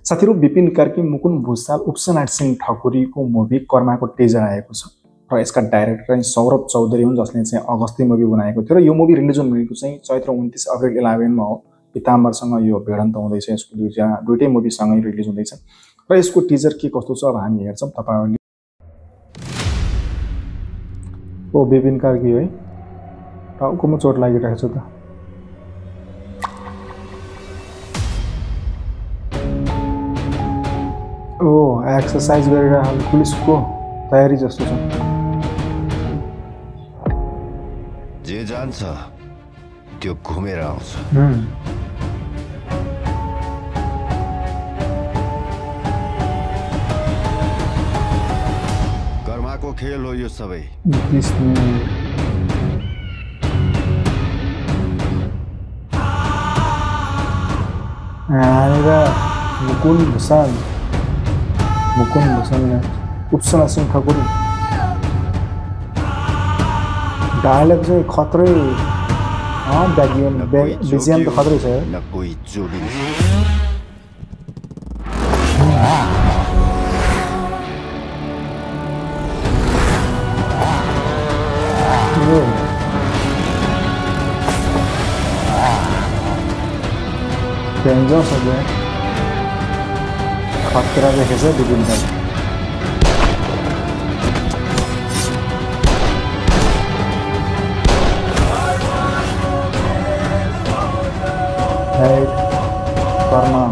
साथीहरु Vipin Karki Mukund Bhusal उपसनाथ Singh ठकुरीको movie कर्माको taser आएको छ र यसका डाइरेक्टर चाहिँ सौरभ चौधरी हुन् जसले चाहिँ अगस्ती मुभी बनाएको थियो र यो मुभी रिलिज हुने भनेको चाहिँ चैत्र 29 अप्रिल 11 मा हो। पिताम्बरसँग यो भिडन्त हुँदैछ, यसको दुईटै मुभी सँगै रिलिज हुँदैछ र यसको टिजर के कस्तो छ अब हामी हेर्छौं। तपाईहरुले ओ विपिन कार्की है टाउकोमा चोट लागिरहेछ त। ओ एक्सरसाइज गरिरहेको पुलिसको तयारी जस्तो छ। जे जान्छ त्यो घुमेर आउँछ। कर्माको खेल हो यो सबै। मुकुन्द भुसाल उपसनाथ सिंह ठकुरी डायलॉग चाहिँ खतरै बीजीएम त खतरै छ। न कोही जोडी डेन्जर छ खतरा देखेछ विपिन कार्की। कर्मा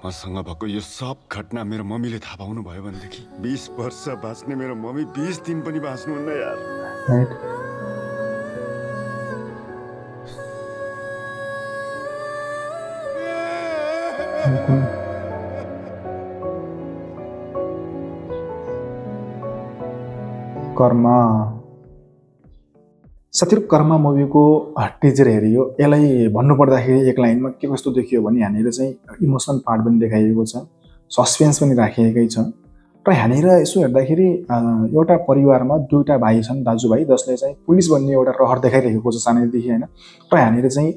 मसँग भएको यो सब घटना मेरो मम्मीले थाहा पाउनु भयो भनेदेखि 20 वर्ष बाँच्ने मेरो मम्मी 20 दिन पनि बाँच्नुहुन्न यार। कर्मा साथीहरु कर्मा मुभीको टिजर हेरियो। यसलाई भन्नुपर्दाखेरि एक लाइनमा के कस्तो देखियो भने यहाँनिर चाहिँ इमोसनल पार्ट पनि देखाइएको छ, सस्पेन्स पनि राखिएकै छ र यहाँनिर यसो हेर्दाखेरि एउटा परिवारमा दुईटा भाइ छन्, दाजुभाइ, जसले चाहिँ पुलिस बन्ने एउटा रहर देखाइरहेको छ सानैदेखि हैन। र यहाँनिर चाहिँ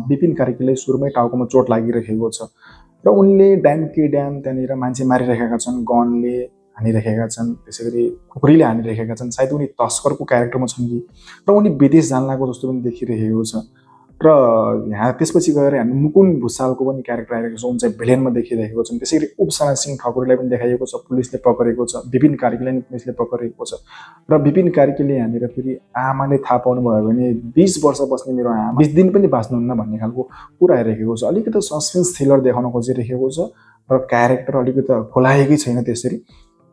विपिन कार्कीले सुरुमै टाउकोमा चोट लागिरहेको छ र उनले ड्याम त्यहाँनिर मान्छे मारिरहेका छन्, गनले हानिरहेका छन्, त्यसैगरी खुकुरीले हानिरहेका छन्। सायद उनी तस्करको क्यारेक्टरमा छन् कि र उनी विदेश जानलाको जस्तो पनि देखिरहेको छ। र यहाँ त्यसपछि गएर हामी मुकुन्द भुसालको पनि क्यारेक्टर आइरहेको छ, उनी चाहिँ भिलेनमा देखिरहेको छन्। त्यसैगरी उपसनाथ सिंह ठकुरीलाई पनि देखाइएको छ, पुलिसले पकडेको छ, विपिन कार्कीलाई पनि पुलिसले पकडेको छ र विपिन कार्कीले यहाँनिर फेरि आमाले थाहा पाउनु भयो भने 20 वर्ष बस्ने मेरो आमा 20 दिन पनि बाँच्नुहुन्न भन्ने खालको कुरा आइरहेको छ। अलिकति सस्पेन्स थ्रिलर देखाउन खोजिरहेको छ र क्यारेक्टर अलिकति खोलाएकै छैन त्यसरी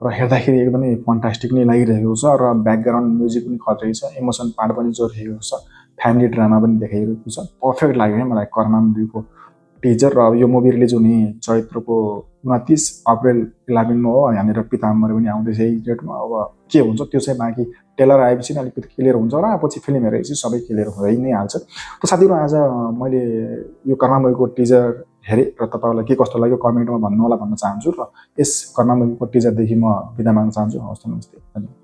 र हेर्दाखेरि एकदमै फन्टास्टिक नै लागिरहेको छ र ब्याकग्राउन्ड म्युजिक पनि खतरै छ, इमोसन पार्ट पनि जोडिएको छ, फ्यामिली ड्रामा पनि देखाइरहेको छ। पर्फेक्ट लाग्यो है मलाई कर्मा मुभीको टिजर। र यो मुभी रिलिज हुने चैत्रको 29 अप्रिल 11 मा हो। यहाँनिर पिताम्बर पनि आउँदैछ यही डेटमा। अब के हुन्छ त्यो चाहिँ बाँकी टेलर आएपछि अलिकति क्लियर हुन्छ र पछि फिल्म हेरेपछि सबै क्लियर हुँदै नै हाल्छ। त साथीहरु आज मैले यो कर्मा मुभीको टिजर हेरेँ र तपाईहरुलाई के कस्तो लाग्यो कमेन्टमा भन्नु होला भन्न चाहन्छु र यस कर्मा मुभीको टिजरदेखि म बिदा माग्न चाहन्छु। हवस् त, नमस्ते।